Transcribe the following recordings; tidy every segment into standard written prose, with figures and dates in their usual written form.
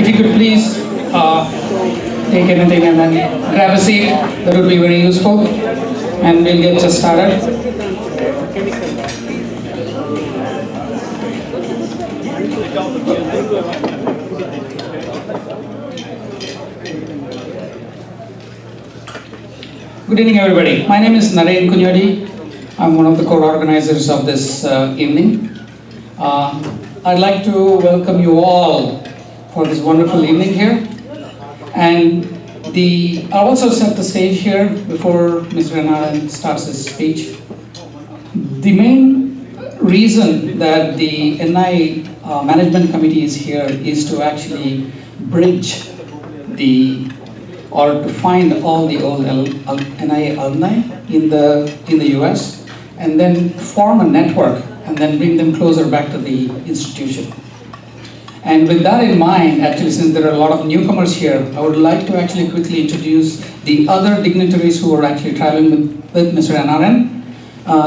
you could please take anything and then grab a seat, that would be very useful. And we'll get just started. Good evening, everybody. My name is Narayana. I'm one of the co-organizers of this evening. I'd like to welcome you all for this wonderful evening here. And I'll also set the stage here before Mr. Narayana starts his speech. The main reason that the NIE Management Committee is here is to actually bridge or to find all the old NIE alumni in the US and then form a network and then bring them closer back to the institution. And with that in mind, actually, since there are a lot of newcomers here, I would like to actually quickly introduce the other dignitaries who are actually traveling with Mr. Narayana.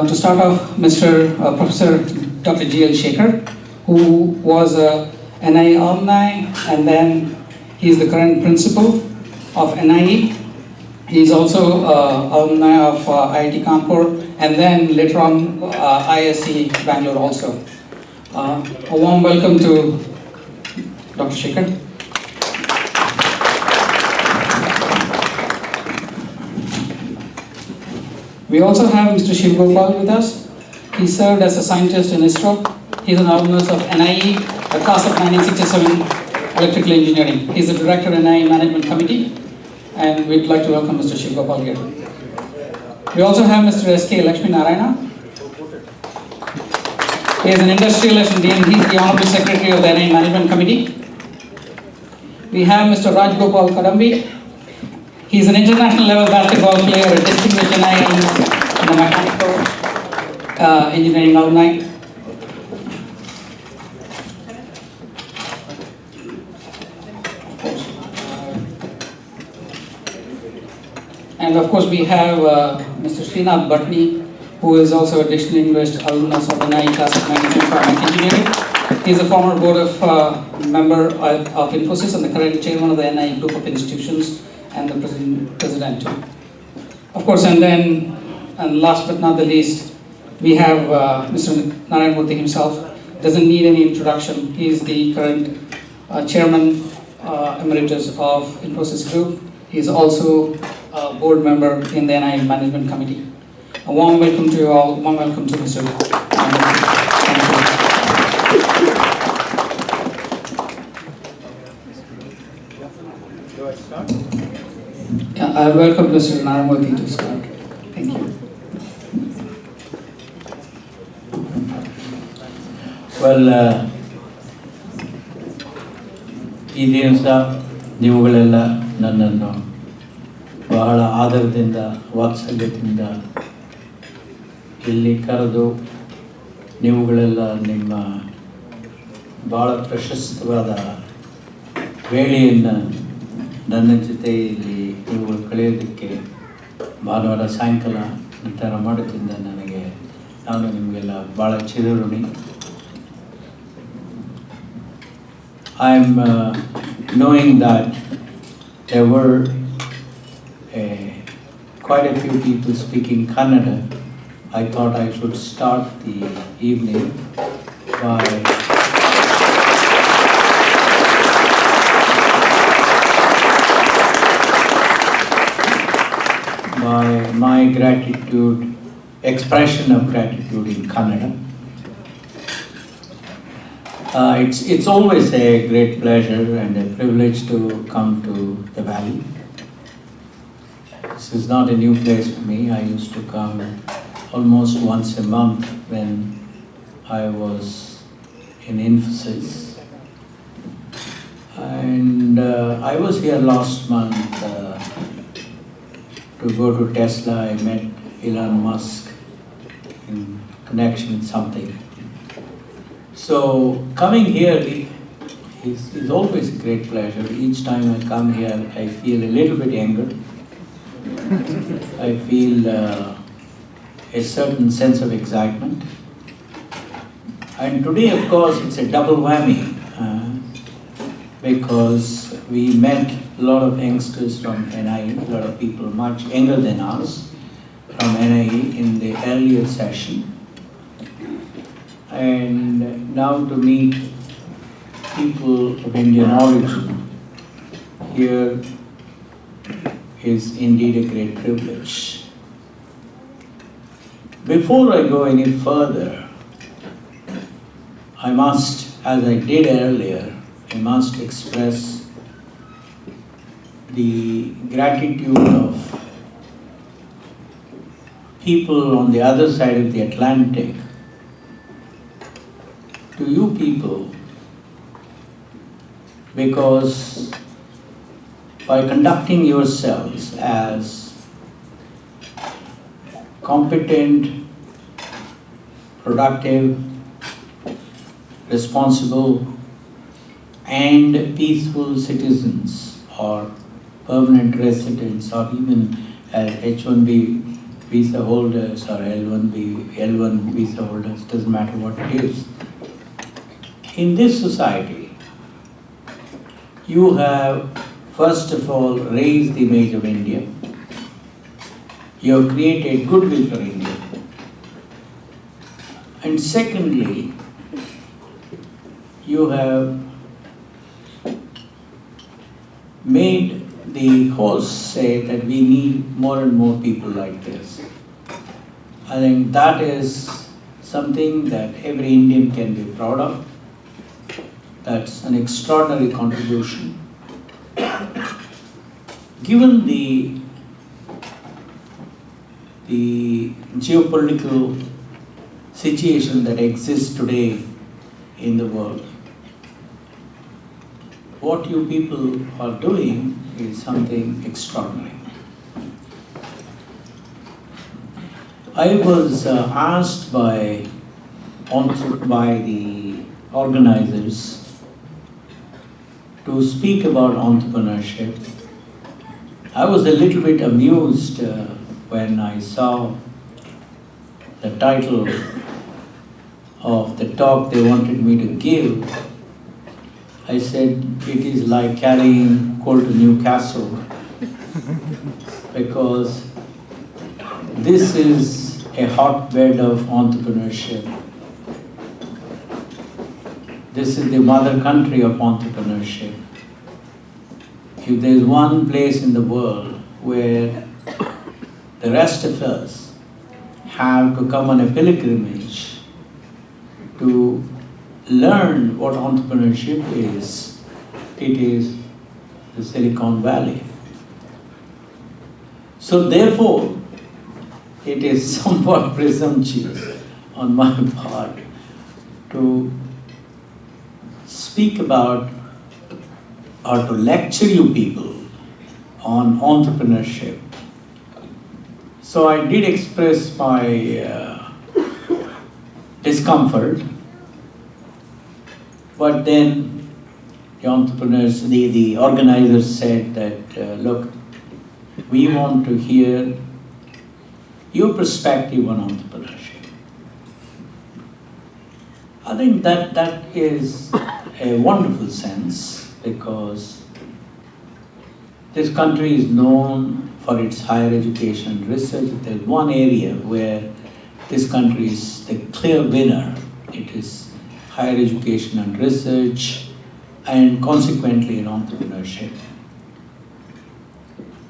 To start off, Professor Dr. G.L. Shekhar, who was a NIE alumni, and then he's the current principal of NIE. He's also alumni of IIT Kanpur, and then later on ISC Bangalore also. A warm welcome to Dr. Shekhar. We also have Mr. Shiv Gopal with us. He served as a scientist in ISRO. He's an alumnus of NIE, a class of 1967 electrical engineering. He's the director of NIE Management Committee, and we'd like to welcome Mr. Shiv Gopal here. We also have Mr. S.K. Lakshmi Narayana. He is an industrialist and he's the Honorable Secretary of the NIE Management Committee. We have Mr. Raj Gopal Kadambi. He's an international level basketball player, a distinguished NIE and a mechanical engineering alumni. And of course we have Mr. Srinath Bhatni, who is also a distinguished alumnus of the NIE class of 1995 engineering. He is a former board of member of Infosys and the current chairman of the NIE group of institutions and the president too. Of course, and last but not the least, we have Mr. Narayana Murthy himself. Doesn't need any introduction. He is the current chairman emeritus of Infosys Group. He is also a board member in the NIE Management Committee. A warm welcome to you all. Warm welcome to Mr. Thank you. Do I start? Yeah, I welcome Mr. Narayana to start. Thank you. Well, ಈ ದಿವಸ ನೀವುಗಳೆಲ್ಲ ನನ್ನನ್ನು ಬಹಳ ಆದರದಿಂದ ವಾತ್ಸಲ್ಯದಿಂದ ಇಲ್ಲಿ ಕರೆದು ನೀವುಗಳೆಲ್ಲ ನಿಮ್ಮ ಭಾಳ ಪ್ರಶಸ್ತವಾದ ವೇಳೆಯನ್ನು ನನ್ನ ಜೊತೆ ಇಲ್ಲಿ ನೀವು ಕಳೆಯೋದಕ್ಕೆ ಭಾನುವಾರ ಸಾಯಂಕಾಲ ನಿರ್ಧಾರ ಮಾಡೋದ್ರಿಂದ ನಾನು ನಿಮಗೆಲ್ಲ ಭಾಳ ಚಿರಋಣಿ. I'm knowing that there were quite a few people speaking Kannada. I thought I should start the evening by my expression of gratitude in Kannada. It's always a great pleasure and a privilege to come to the Valley. This is not a new place for me. I used to come almost once a month when I was in Infosys. And I was here last month to go to Tesla. I met Elon Musk in connection with something. So coming here is always a great pleasure. Each time I come here, I feel a little bit younger. I feel a certain sense of excitement. And today, of course, it's a double whammy. because we met a lot of youngsters from NIE, a lot of people much younger than us from NIE in the earlier session. And now to meet people of Indian origin here is indeed a great privilege. Before I go any further, I must, as I did earlier, I must express the gratitude of people on the other side of the Atlantic to you people, because by conducting yourselves as competent, productive, responsible, and peaceful citizens or permanent residents or even H-1B visa holders or L1 visa holders, doesn't matter what it is. In this society, you have first of all raised the image of India. You have created goodwill for India. And secondly, you have made the hosts say that we need more and more people like this. I think that is something that every Indian can be proud of. That's an extraordinary contribution. Given the geopolitical situation that exists today in the world, what you people are doing is something extraordinary. I was asked by the organizers to speak about entrepreneurship. I was a little bit amused when I saw the title of the talk they wanted me to give. I said, it is like carrying coal to Newcastle, because this is a hotbed of entrepreneurship. This is the mother country of entrepreneurship. If there's one place in the world where the rest of us have to come on a pilgrimage to learn what entrepreneurship is, it is the Silicon Valley. So therefore, it is somewhat presumptuous on my part to speak about or to lecture you people on entrepreneurship. So I did express my discomfort, but then the entrepreneurs, the organizers said that, look, we want to hear your perspective on entrepreneurship. I think that is a wonderful sense, because this country is known for its higher education and research. There's one area where this country is the clear winner. It is higher education and research, and consequently in entrepreneurship.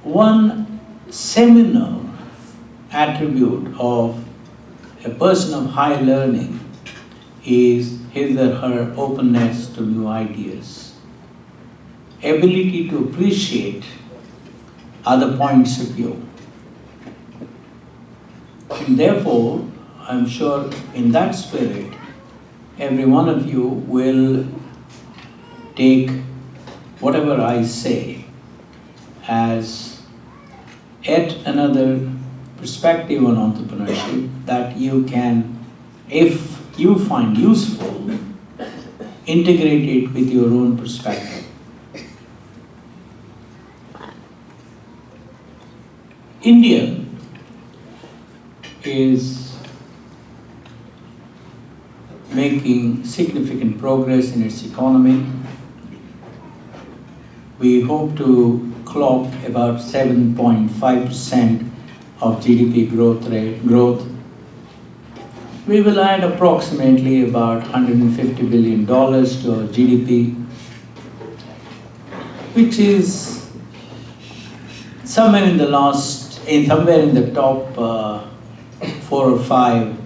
One seminal attribute of a person of high learning is his or her openness to new ideas, ability to appreciate other points of view. And therefore, I'm sure in that spirit, every one of you will take whatever I say as yet another perspective on entrepreneurship that you can, if you find useful, integrate it with your own perspective. India is making significant progress in its economy. we hope to clock about 7.5% of GDP growth. We will add approximately about $150 billion to our GDP, which is somewhere in the top 4 or 5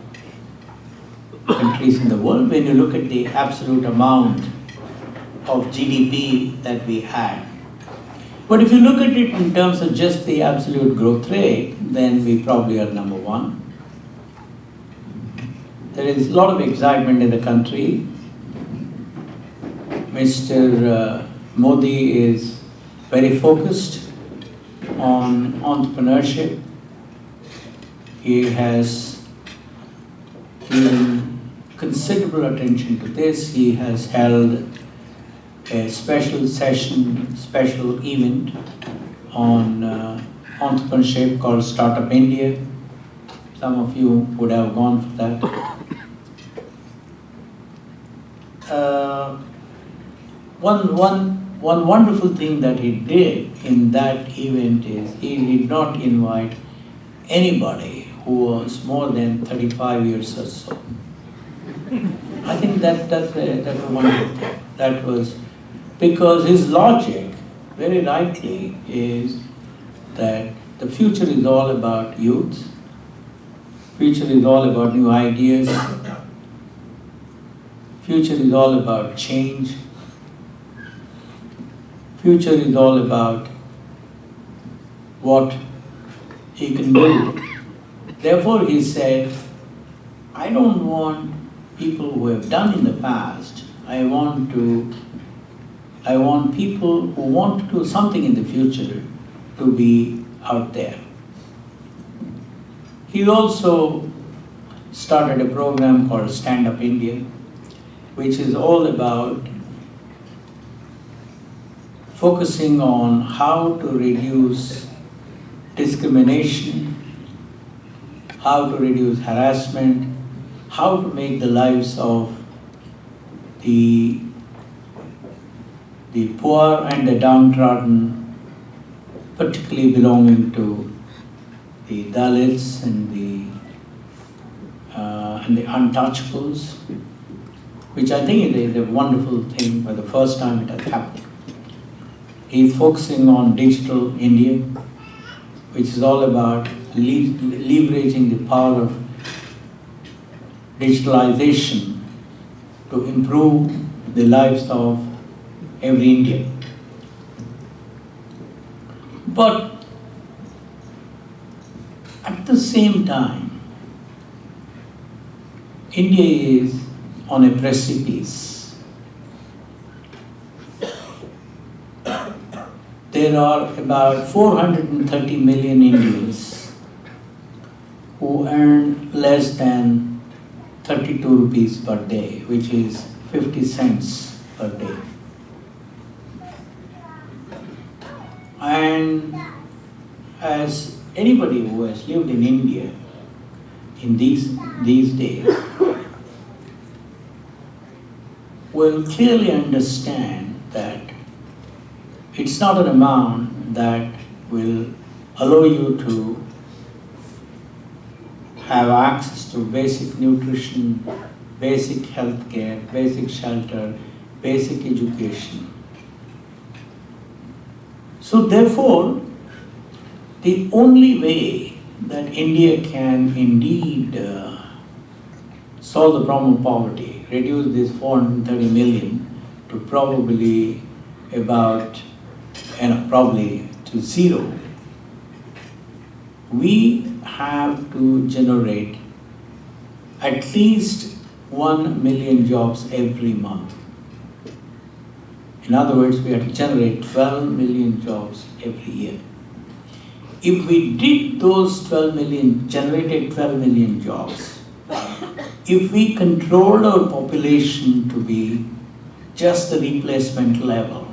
countries in the world when you look at the absolute amount of GDP that we had. But if you look at it in terms of just the absolute growth rate, then we probably are number 1. There is a lot of excitement in the country. Mr. Modi is very focused on entrepreneurship. He has given considerable attention to this. He has held a special event on entrepreneurship called Startup India. Some of you would have gone for that. One wonderful thing that he did in that event is he did not invite anybody who was more than 35 years or so. I think that's a wonderful thing. That was because his logic, very rightly, is that the future is all about youth. Future is all about new ideas. Future is all about change. Future is all about what he can do. Therefore, he said, I don't want people who have done in the past. I want people who want to do something in the future to be out there. He also started a program called Stand Up India, which is all about focusing on how to reduce discrimination, how to reduce harassment, how to make the lives of the poor and the downtrodden, particularly belonging to the Dalits and the untouchables, which I think is a wonderful thing. For the first time it has happened. He's focusing on Digital India, which is all about leveraging the power of digitalization to improve the lives of every Indian. But at the same time, India is on a precipice. There are about 430 million Indians who earn less than 32 rupees per day, which is 50 cents per day. And as anybody who has lived in India in these days will clearly understand that it's not an amount that will allow you to have access to basic nutrition, basic health care, basic shelter, basic education. So therefore, the only way that India can indeed solve the problem of poverty, reduce this 430 million to probably about, probably to zero, we have to generate at least 1 million jobs every month. In other words, we have to generate 12 million jobs every year. If we did those generated 12 million jobs, if we controlled our population to be just the replacement level,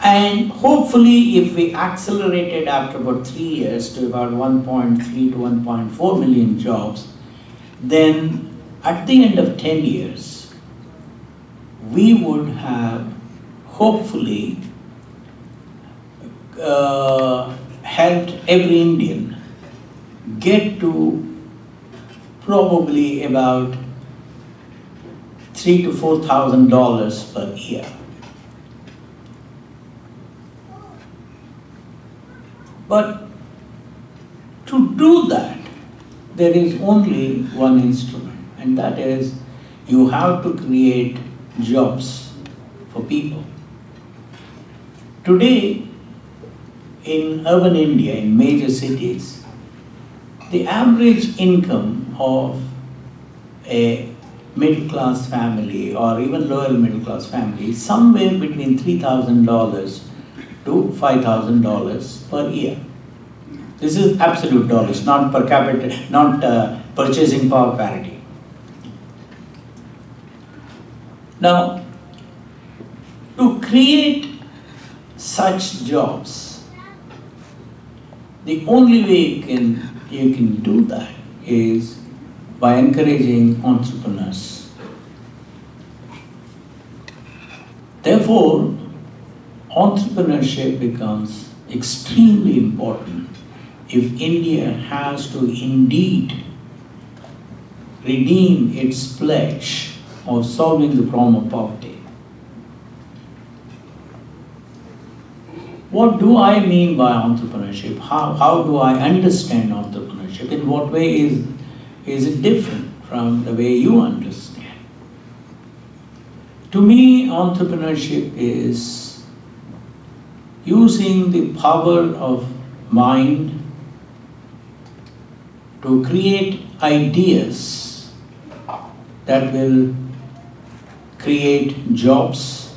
and hopefully if we accelerated after about 3 years to about 1.3 to 1.4 million jobs, then at the end of 10 years, we would have hopefully helped every Indian get to probably about $3,000 to $4,000 per year. But to do that, there is only one instrument, and that is you have to create jobs for people. Today, in urban India, in major cities, the average income of a middle class family or even lower middle class family is somewhere between $3,000 to $5,000 per year. This is absolute dollars, not per capita, not purchasing power parity. Now, to create such jobs, the only way you can do that is by encouraging entrepreneurs. Therefore, entrepreneurship becomes extremely important if India has to indeed redeem its pledge of solving the problem of poverty. What do I mean by entrepreneurship? How do I understand entrepreneurship? In what way is it different from the way you understand? To me, entrepreneurship is using the power of mind to create ideas that will create jobs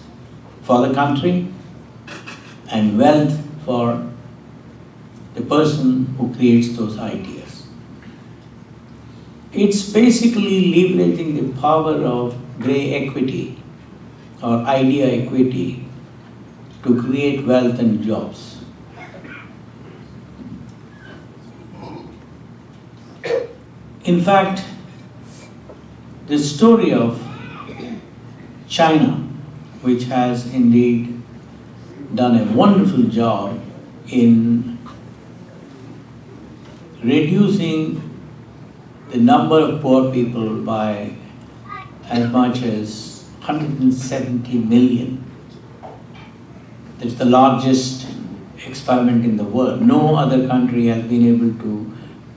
for the country and wealth for the person who creates those ideas. It's basically leveraging the power of grey equity or idea equity to create wealth and jobs. In fact, the story of China, which has indeed done a wonderful job in reducing the number of poor people by as much as 170 million. That's the largest experiment in the world. No other country has been able to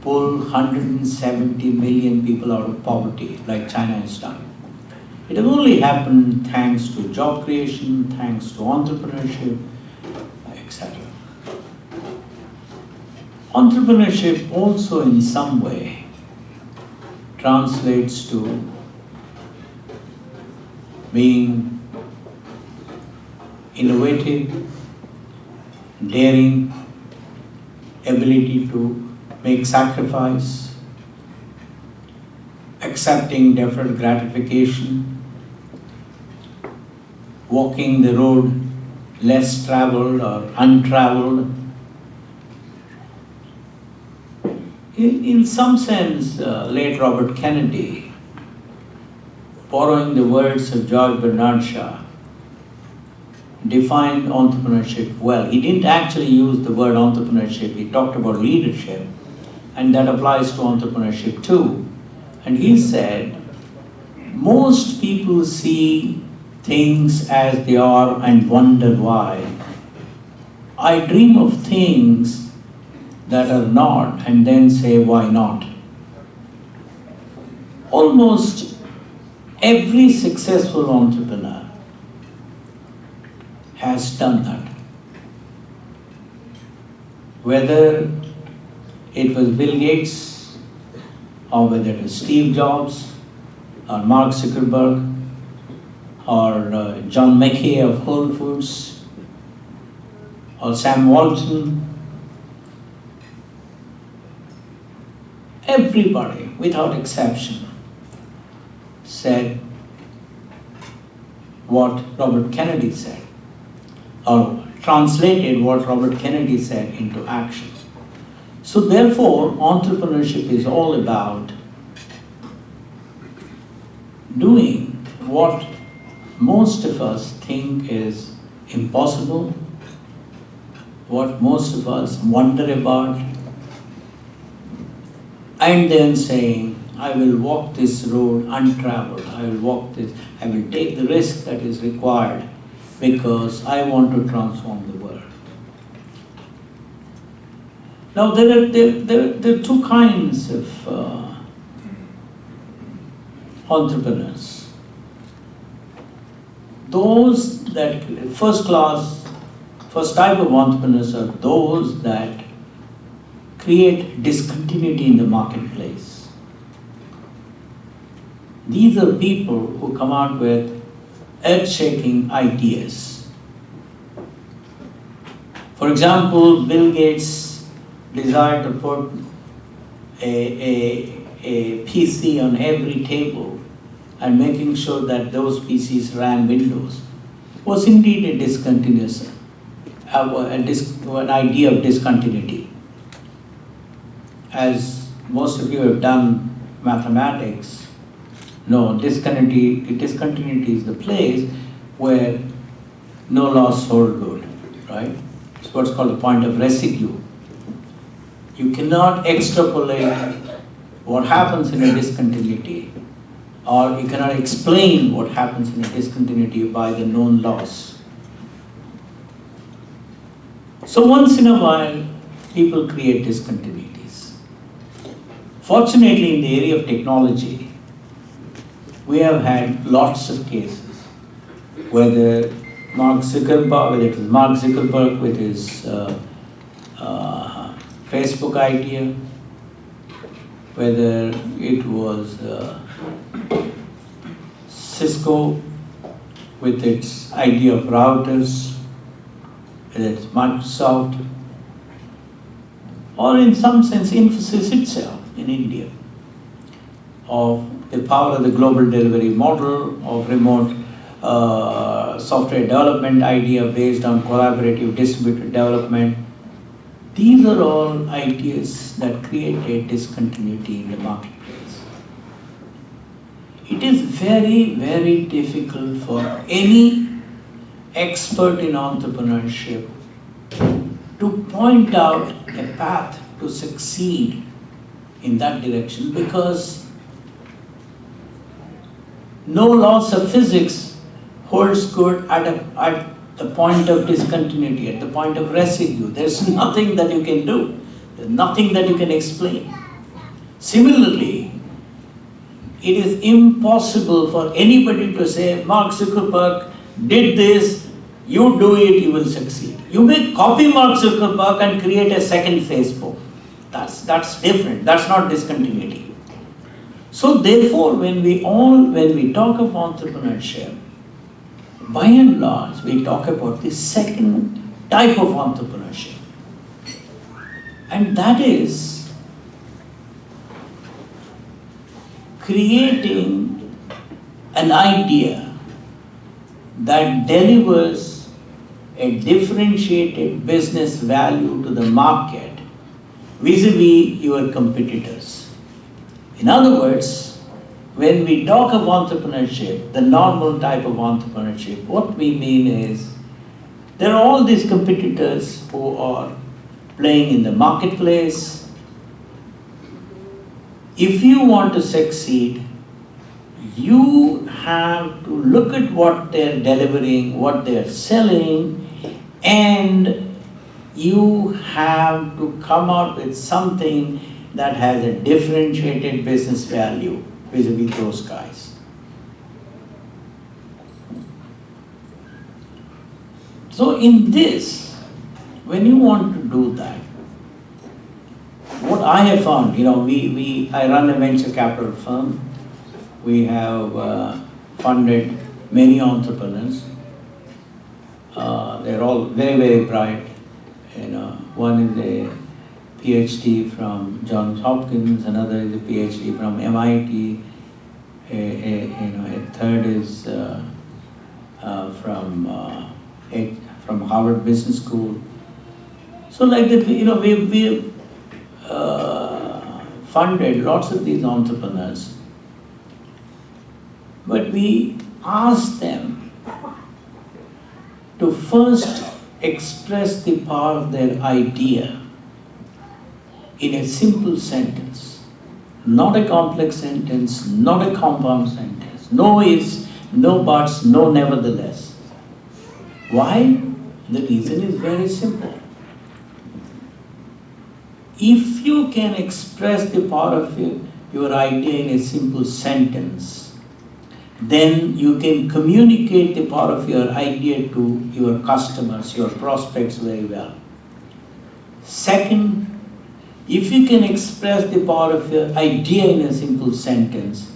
pull 170 million people out of poverty like China has done. It has only happened thanks to job creation, thanks to entrepreneurship, etc. Entrepreneurship also in some way translates to being innovative, daring, ability to make sacrifice, accepting deferred gratification, walking the road less traveled or untraveled. In some sense, late Robert Kennedy, borrowing the words of George Bernard Shaw, defined entrepreneurship well. He didn't actually use the word entrepreneurship, he talked about leadership, and that applies to entrepreneurship too. And he said, most people see things as they are and wonder why. I dream of things that are not and then say, why not? Almost every successful entrepreneur has done that. Whether it was Bill Gates, or whether it was Steve Jobs, or Mark Zuckerberg, or John Mackey of Whole Foods, or Sam Walton. Everybody, without exception, said what Robert Kennedy said, or translated what Robert Kennedy said into action. So therefore, entrepreneurship is all about doing what most of us think is impossible, what most of us wonder about, and then saying, I will walk this road untraveled, I will take the risk that is required because I want to transform the world. Now there are two kinds of entrepreneurs. Those that first type of entrepreneurs are those that create discontinuity in the marketplace. These are people who come out with earth-shaking ideas. For example, Bill Gates desired to put a PC on every table and making sure that those PCs ran Windows was indeed a discontinuous, an idea of discontinuity. As most of you have done mathematics, no, discontinuity is the place where no loss hold good, right? It's what's called the point of residue. You cannot extrapolate what happens in a discontinuity, or you cannot explain what happens in a discontinuity by the known loss. So once in a while, people create discontinuities. Fortunately, in the area of technology, we have had lots of cases, whether Mark Zuckerberg with his Facebook idea, whether it was Cisco with its idea of routers, whether it's Microsoft, or in some sense Infosys itself in India, of the power of the global delivery model, of remote software development idea based on collaborative distributed development. These are all ideas that create a discontinuity in the marketplace. It is very, very difficult for any expert in entrepreneurship to point out a path to succeed in that direction, because no laws of physics holds good at the point of discontinuity, at the point of residue. There's nothing that you can do. There's nothing that you can explain. Similarly, it is impossible for anybody to say, Mark Zuckerberg did this, you do it, you will succeed. You may copy Mark Zuckerberg and create a second Facebook. That's different. That's not discontinuity. So therefore, when we talk of entrepreneurship, by and large, we talk about the second type of entrepreneurship. And that is creating an idea that delivers a differentiated business value to the market vis-a-vis your competitors. In other words, when we talk of entrepreneurship, the normal type of entrepreneurship, what we mean is there are all these competitors who are playing in the marketplace. If you want to succeed, you have to look at what they're delivering, what they're selling, and you have to come out with something that has a differentiated business value vis-a-vis those guys. So in this, when you want to do that, what I have found, I run a venture capital firm. We have funded many entrepreneurs. They're all very, very bright. One is a PhD from Johns Hopkins, another is a PhD from MIT, a third is from Harvard Business School. So like that, we've funded lots of these entrepreneurs, but we asked them to first express the power of their idea in a simple sentence, not a complex sentence, not a compound sentence, no ifs, no buts, no nevertheless. Why? The reason is very simple. If you can express the power of your idea in a simple sentence, then you can communicate the power of your idea to your customers, your prospects very well. Second, if you can express the power of your idea in a simple sentence,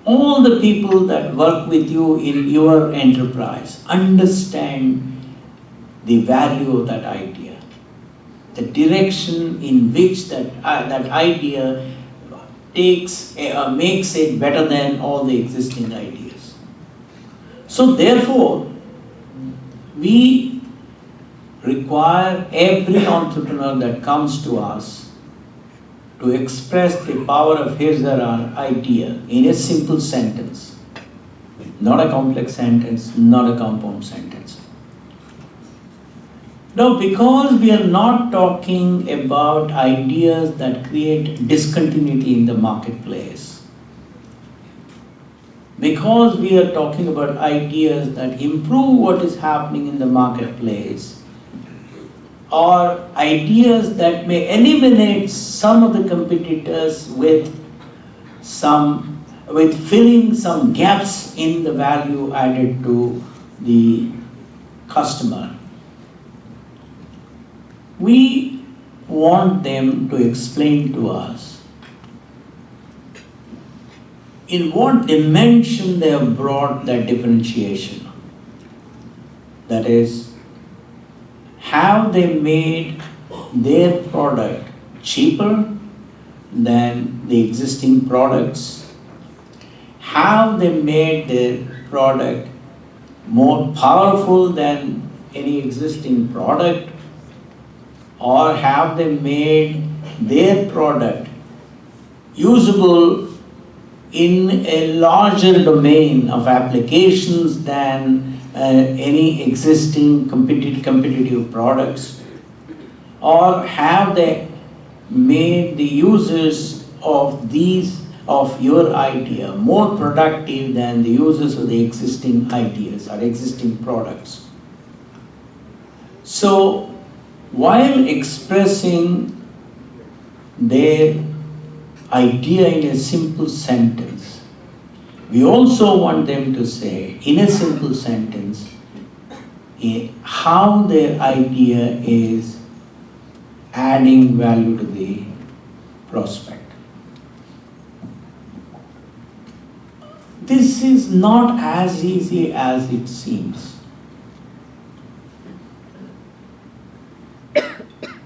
all the people that work with you in your enterprise understand the value of that idea, the direction in which that idea makes it better than all the existing ideas. So therefore, we require every entrepreneur that comes to us to express the power of his or her idea in a simple sentence, not a complex sentence, not a compound sentence. Now, because we are not talking about ideas that create discontinuity in the marketplace, because we are talking about ideas that improve what is happening in the marketplace, or ideas that may eliminate some of the competitors with filling some gaps in the value added to the customer. We want them to explain to us in what dimension they have brought that differentiation. That is, have they made their product cheaper than the existing products? Have they made their product more powerful than any existing product? Or have they made their product usable in a larger domain of applications than any existing competitive products? Or have they made the users of your idea more productive than the users of the existing ideas or existing products? So, while expressing their idea in a simple sentence, we also want them to say in a simple sentence how their idea is adding value to the prospect. This is not as easy as it seems.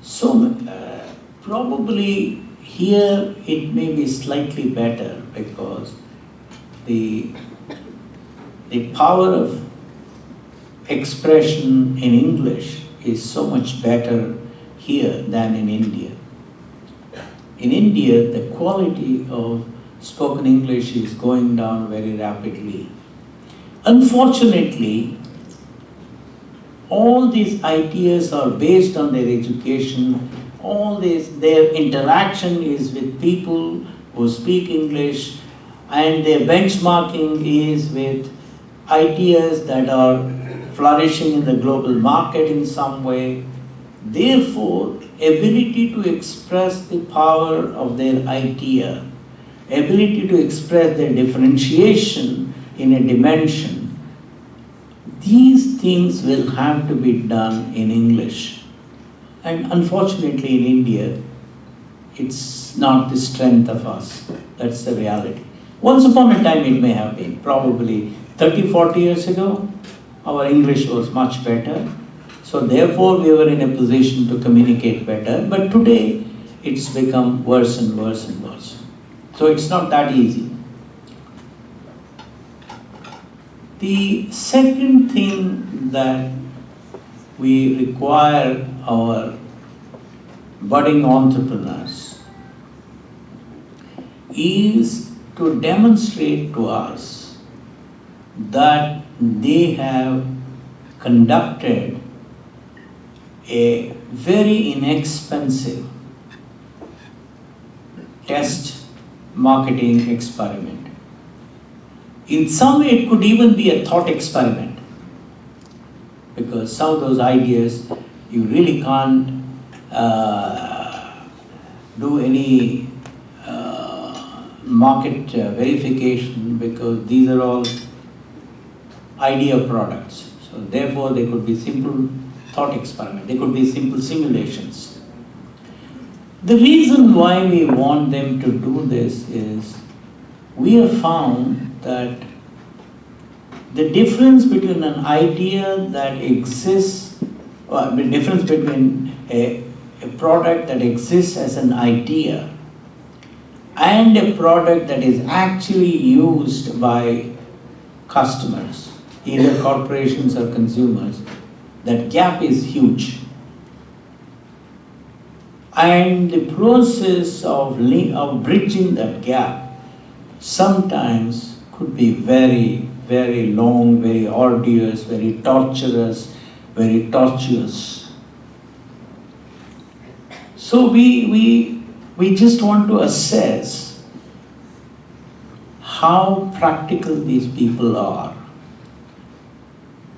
So probably here it may be slightly better because the power of expression in English is so much better here than in India. In India, the quality of spoken English is going down very rapidly. Unfortunately, all these ideas are based on their education. Their interaction is with people who speak English, and their benchmarking is with ideas that are flourishing in the global market in some way. Therefore, ability to express the power of their idea, ability to express their differentiation in a dimension, these things will have to be done in English. And unfortunately in India, it's not the strength of us. That's the reality. Once upon a time it may have been. Probably 30, 40 years ago, our English was much better. So therefore we were in a position to communicate better. But today, it's become worse and worse and worse. So it's not that easy. The second thing that we require our budding entrepreneurs is to demonstrate to us that they have conducted a very inexpensive test marketing experiment. In some way, it could even be a thought experiment, because some of those ideas you really can't do any market verification, because these are all idea products. So therefore, they could be simple thought experiment. They could be simple simulations. The reason why we want them to do this is we have found that the difference between an idea that exists, or the difference between a product that exists as an idea and a product that is actually used by customers, either corporations or consumers, that gap is huge. And the process of bridging that gap sometimes could be very, very long, very arduous, very torturous, very tortuous. So we just want to assess how practical these people are,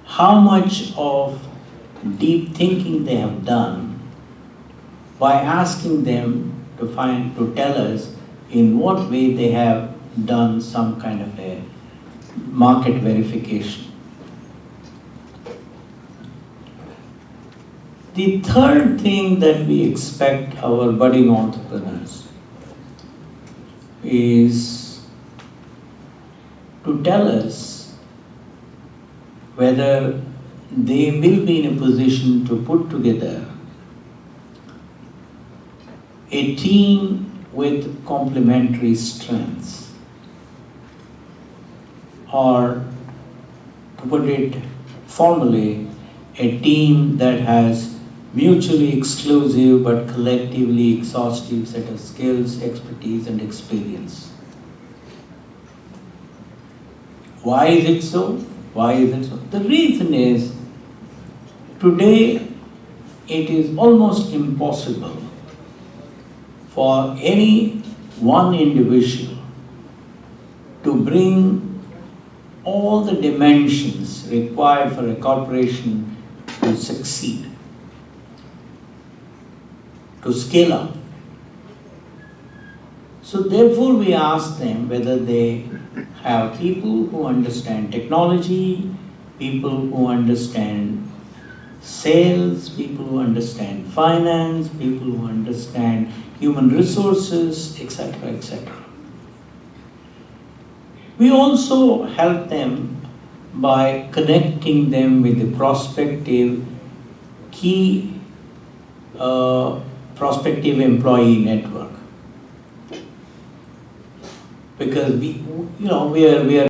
how much of deep thinking they have done, by asking them to tell us in what way they have done some kind of a market verification. The third thing that we expect our budding entrepreneurs is to tell us whether they will be in a position to put together a team with complementary strengths, or to put it formally, a team that has mutually exclusive but collectively exhaustive set of skills, expertise, and experience. Why is it so? Why is it so? The reason is, today it is almost impossible for any one individual to bring all the dimensions required for a corporation to succeed, to scale up. So therefore we ask them whether they have people who understand technology, people who understand sales, people who understand finance, people who understand human resources, etc., etc. We also help them by connecting them with the prospective key prospective employee network, because we are